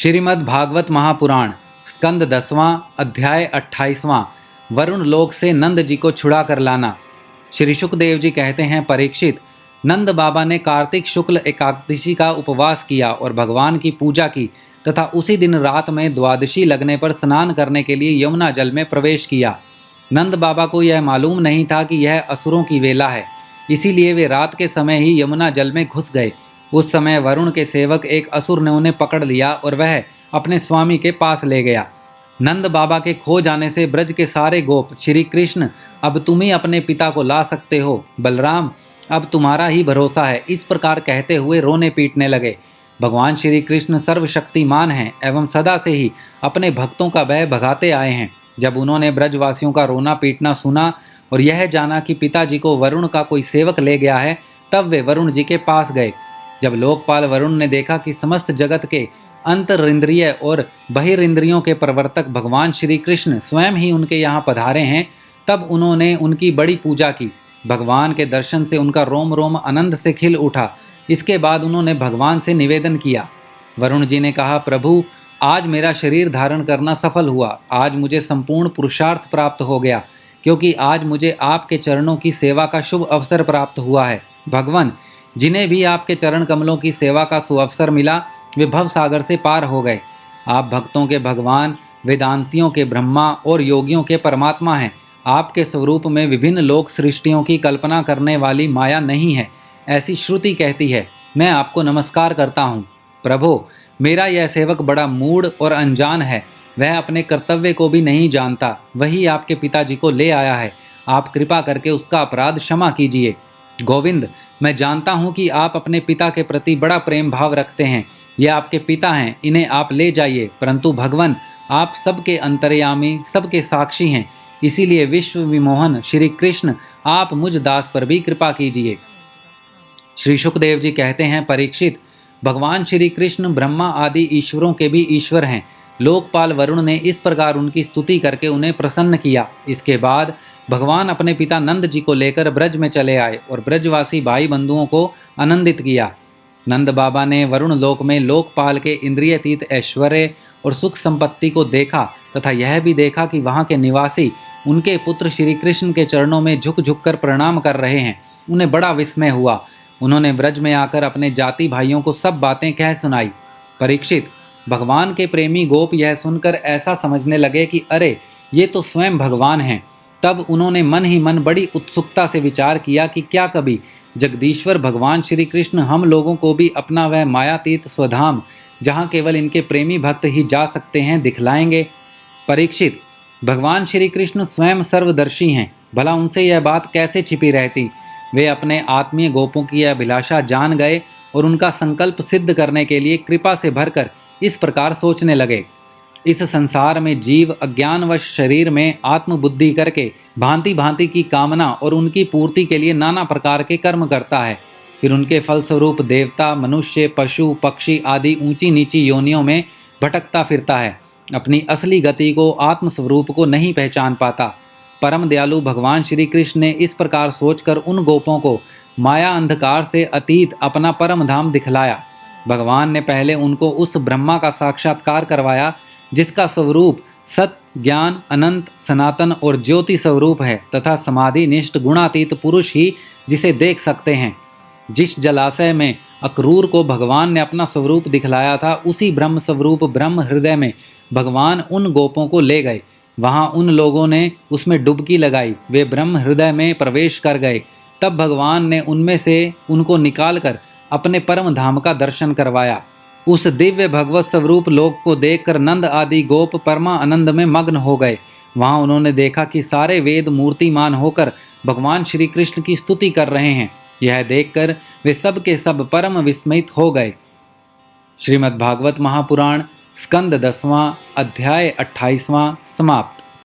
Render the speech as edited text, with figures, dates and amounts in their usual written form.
श्रीमद् भागवत महापुराण स्कंद 10वां अध्याय 28वां वरुण लोक से नंद जी को छुड़ा कर लाना। श्री शुकदेव जी कहते हैं, परीक्षित, नंद बाबा ने कार्तिक शुक्ल एकादशी का उपवास किया और भगवान की पूजा की तथा उसी दिन रात में द्वादशी लगने पर स्नान करने के लिए यमुना जल में प्रवेश किया। नंद बाबा को यह मालूम नहीं था कि यह असुरों की वेला है, इसीलिए वे रात के समय ही यमुना जल में घुस गए। उस समय वरुण के सेवक एक असुर ने उन्हें पकड़ लिया और वह अपने स्वामी के पास ले गया। नंद बाबा के खो जाने से ब्रज के सारे गोप, श्री कृष्ण अब तुम ही अपने पिता को ला सकते हो, बलराम अब तुम्हारा ही भरोसा है, इस प्रकार कहते हुए रोने पीटने लगे। भगवान श्री कृष्ण सर्वशक्तिमान हैं एवं सदा से ही अपने भक्तों का भय भगाते आए हैं। जब उन्होंने ब्रजवासियों का रोना पीटना सुना और यह जाना कि पिताजी को वरुण का कोई सेवक ले गया है, तब वे वरुण जी के पास गए। जब लोकपाल वरुण ने देखा कि समस्त जगत के अंतरिंद्रिय और बहिरिंद्रियों के प्रवर्तक भगवान श्री कृष्ण स्वयं ही उनके यहाँ पधारे हैं, तब उन्होंने उनकी बड़ी पूजा की। भगवान के दर्शन से उनका रोम रोम आनंद से खिल उठा। इसके बाद उन्होंने भगवान से निवेदन किया। वरुण जी ने कहा, प्रभु आज मेरा शरीर धारण करना सफल हुआ। आज मुझे संपूर्ण पुरुषार्थ प्राप्त हो गया, क्योंकि आज मुझे आपके चरणों की सेवा का शुभ अवसर प्राप्त हुआ है। भगवान, जिन्हें भी आपके चरण कमलों की सेवा का सुअवसर मिला, वे भव सागर से पार हो गए। आप भक्तों के भगवान, वेदांतियों के ब्रह्मा और योगियों के परमात्मा हैं। आपके स्वरूप में विभिन्न लोक सृष्टियों की कल्पना करने वाली माया नहीं है, ऐसी श्रुति कहती है। मैं आपको नमस्कार करता हूँ। प्रभो, मेरा यह सेवक बड़ा मूढ़ और अनजान है, वह अपने कर्तव्य को भी नहीं जानता। वही आपके पिताजी को ले आया है, आप कृपा करके उसका अपराध क्षमा कीजिए। गोविंद, मैं जानता हूँ कि आप अपने पिता के प्रति बड़ा प्रेम भाव रखते हैं। ये आपके पिता हैं, इन्हें आप ले जाइए। परंतु भगवान, आप सबके अंतर्यामी, सबके साक्षी हैं, इसीलिए विश्व विमोहन श्री कृष्ण आप मुझ दास पर भी कृपा कीजिए। श्री शुकदेव जी कहते हैं, परीक्षित, भगवान श्री कृष्ण ब्रह्मा आदि ईश्वरों के भी ईश्वर हैं। लोकपाल वरुण ने इस प्रकार उनकी स्तुति करके उन्हें प्रसन्न किया। इसके बाद भगवान अपने पिता नंद जी को लेकर ब्रज में चले आए और ब्रजवासी भाई बंधुओं को आनंदित किया। नंद बाबा ने वरुण लोक में लोकपाल के इंद्रियतीत ऐश्वर्य और सुख संपत्ति को देखा तथा यह भी देखा कि वहाँ के निवासी उनके पुत्र श्री कृष्ण के चरणों में झुक झुक कर प्रणाम कर रहे हैं। उन्हें बड़ा विस्मय हुआ। उन्होंने ब्रज में आकर अपने जाति भाइयों को सब बातें कह सुनाई। परीक्षित, भगवान के प्रेमी गोप यह सुनकर ऐसा समझने लगे कि अरे, ये तो स्वयं भगवान हैं। तब उन्होंने मन ही मन बड़ी उत्सुकता से विचार किया कि क्या कभी जगदीश्वर भगवान श्री कृष्ण हम लोगों को भी अपना वह मायातीत स्वधाम, जहाँ केवल इनके प्रेमी भक्त ही जा सकते हैं, दिखलाएंगे। परीक्षित, भगवान श्री कृष्ण स्वयं सर्वदर्शी हैं, भला उनसे यह बात कैसे छिपी रहती। वे अपने आत्मीय गोपों की यह अभिलाषा जान गए और उनका संकल्प सिद्ध करने के लिए कृपा से भरकर इस प्रकार सोचने लगे। इस संसार में जीव अज्ञानवश शरीर में आत्मबुद्धि करके भांति भांति की कामना और उनकी पूर्ति के लिए नाना प्रकार के कर्म करता है। फिर उनके फलस्वरूप देवता, मनुष्य, पशु, पक्षी आदि ऊंची नीची योनियों में भटकता फिरता है। अपनी असली गति को, आत्मस्वरूप को नहीं पहचान पाता। परम दयालु भगवान श्री कृष्ण ने इस प्रकार सोचकर उन गोपों को माया अंधकार से अतीत अपना परम धाम दिखलाया। भगवान ने पहले उनको उस ब्रह्मा का साक्षात्कार करवाया, जिसका स्वरूप सत्य, ज्ञान, अनंत, सनातन और ज्योति स्वरूप है तथा समाधि निष्ठ गुणातीत पुरुष ही जिसे देख सकते हैं। जिस जलाशय में अक्रूर को भगवान ने अपना स्वरूप दिखलाया था, उसी ब्रह्म स्वरूप ब्रह्म हृदय में भगवान उन गोपों को ले गए। वहाँ उन लोगों ने उसमें डुबकी लगाई। वे ब्रह्म हृदय में प्रवेश कर गए। तब भगवान ने उनमें से उनको निकालकर अपने परम धाम का दर्शन करवाया। उस दिव्य भगवत स्वरूप लोक को देखकर नंद आदि गोप परमा आनंद में मग्न हो गए। वहाँ उन्होंने देखा कि सारे वेद मूर्तिमान होकर भगवान श्री कृष्ण की स्तुति कर रहे हैं। यह देखकर वे सब के सब परम विस्मित हो गए। श्रीमद् भागवत महापुराण स्कंद 10वां अध्याय 28वां समाप्त।